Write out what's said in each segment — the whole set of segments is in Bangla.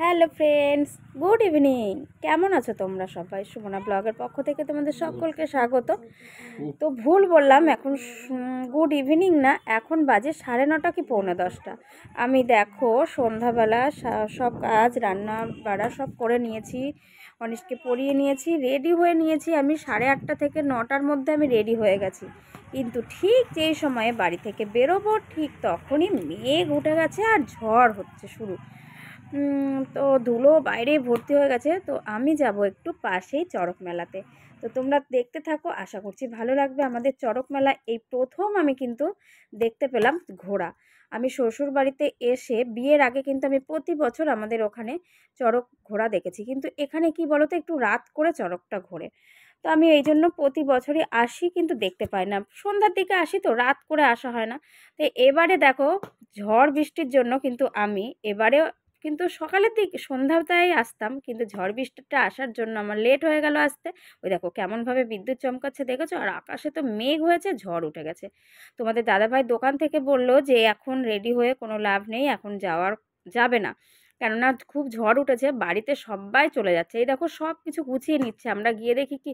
Hello friends, good evening. কেমন আছো তোমরা সবাই? সুমনা ব্লগের পক্ষ থেকে তোমাদের সকলকে স্বাগত। তো ভুল বললাম, এখন গুড ইভিনিং না, এখন বাজে 9:30 কি 9:45। আমি দেখো সন্ধ্যাবেলা সব কাজ রান্না বাড়া সব করে নিয়েছি, অনিশকে পরিয়ে নিয়েছি, রেডি হয়ে নিয়েছি। আমি 8:30 থেকে 9টার মধ্যে আমি রেডি হয়ে গেছি, কিন্তু ঠিক যেই সময়ে বাড়ি থেকে বেরোবো ঠিক তখনই মেঘ উঠে গেছে আর ঝড় হচ্ছে শুরু। তো ধুলো বাইরে ভর্তি হয়ে গেছে। তো আমি যাব একটু পাশেই চড়ক মেলাতে। তো তোমরা দেখতে থাকো, আশা করছি ভালো লাগবে। আমাদের চড়ক মেলা এই প্রথম আমি কিন্তু দেখতে পেলাম ঘোড়া। আমি শ্বশুর বাড়িতে এসে বিয়ের আগে কিন্তু আমি প্রতি বছর আমাদের ওখানে চড়ক ঘোড়া দেখেছি, কিন্তু এখানে কি বলতো একটু রাত করে চড়কটা ঘোরে। তো আমি এই জন্য প্রতি বছরই আসি, কিন্তু দেখতে পাই না, সন্ধ্যার দিকে আসি তো রাত করে আসা হয় না। তো এবারে দেখো ঝড় বৃষ্টির জন্য কিন্তু আমি এবারে কিন্তু সকালের দিকে সন্ধ্যাটায় আসতাম, কিন্তু ঝড় বৃষ্টিটা আসার জন্য আমার লেট হয়ে গেল আসতে। ওই দেখো কেমনভাবে বিদ্যুৎ চমকাচ্ছে দেখেছো, আর আকাশে তো মেঘ হয়েছে, ঝড় উঠে গেছে। তোমাদের দাদাভাই দোকান থেকে বললো যে এখন রেডি হয়ে কোনো লাভ নেই, এখন যাবে না, কেননা খুব ঝড় উঠেছে, বাড়িতে সবাই চলে যাচ্ছে। এই দেখো সব কিছু গুছিয়ে নিচ্ছে, আমরা গিয়ে দেখি কি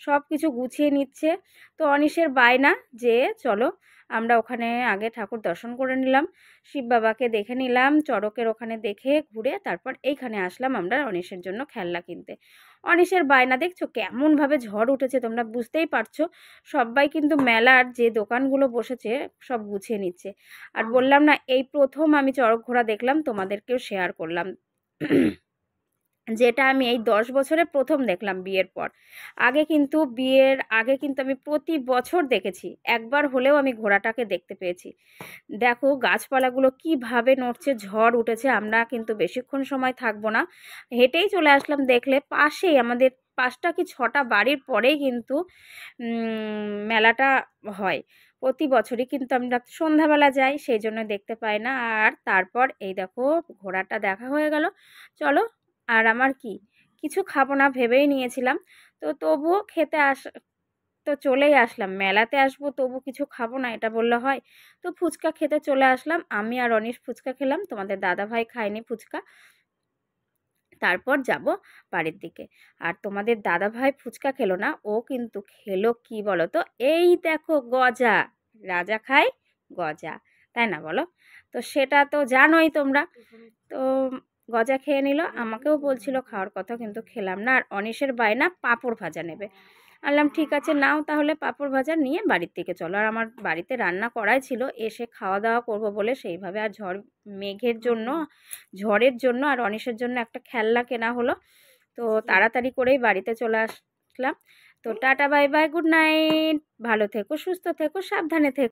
সব কিছু গুছিয়ে নিচ্ছে। তো অনিশের বায়না যে চলো আমরা ওখানে আগে ঠাকুর দর্শন করে নিলাম, শিব বাবাকে দেখে নিলাম, চড়কের ওখানে দেখে ঘুরে তারপর এইখানে আসলাম আমরা অনিশের জন্য খেলনা কিনতে। অনিশের বায়না দেখছো কেমনভাবে ঝড় উঠেছে, তোমরা বুঝতেই পারছো। সবাই কিন্তু মেলার যে দোকানগুলো বসেছে সব গুছিয়ে নিচ্ছে। আর বললাম না এই প্রথম আমি চড়ক ঘোড়া দেখলাম, তোমাদেরকেও শেয়ার করলাম, যেটা আমি এই 10 বছরে প্রথম দেখলাম বিয়ের পর। বিয়ের আগে কিন্তু আমি প্রতি বছর দেখেছি, একবার হলেও আমি ঘোড়াটাকে দেখতে পেয়েছি। দেখো গাছপালাগুলো কিভাবে নড়ছে, ঝড় উঠেছে। আমরা কিন্তু বেশিক্ষণ সময় থাকবো না, হেঁটেই চলে আসলাম। দেখলে পাশেই আমাদের 5টা কি 6টা বাড়ির পরেই কিন্তু মেলাটা হয়। প্রতি বছরই কিন্তু আমরা সন্ধ্যাবেলা যাই, সেই জন্য দেখতে পাই না। আর তারপর এই দেখো ঘোড়াটা দেখা হয়ে গেল, চলো। আর আমার কিছু খাবো না ভেবেই নিয়েছিলাম, তো তবুও তো চলেই আসলাম। মেলাতে আসবো তবু কিছু খাবো না, এটা বললে হয়? তো ফুচকা খেতে চলে আসলাম, আমি আর অনিশ ফুচকা খেলাম, তোমাদের দাদাভাই খায়নি ফুচকা। তারপর যাব বাড়ির দিকে। আর তোমাদের দাদাভাই ফুচকা খেলো না, ও কিন্তু খেলো কি বলো তো, এই দেখো গজা। রাজা খায় গজা, তাই না বলো? তো সেটা তো জানোই তোমরা। তো গজা খেয়ে নিল, আমাকেও বলছিল খাওয়ার কথা, কিন্তু খেলাম না। আর অনিশের বায়না পাঁপড় ভাজা নেবে। বললাম ঠিক আছে নাও তাহলে, পাঁপড় ভাজা নিয়ে বাড়ির থেকে চলো। আর আমার বাড়িতে রান্না করাই ছিল, এসে খাওয়া দাওয়া করবো বলে সেইভাবে। আর ঝড়ের জন্য আর অনিশের জন্য একটা খেলনা কেনা হলো, তো তাড়াতাড়ি করেই বাড়িতে চলে আসলাম। তো tata bye bye, good night, ভালো থেকো, সুস্থ থেকো, সাবধানে থেকো।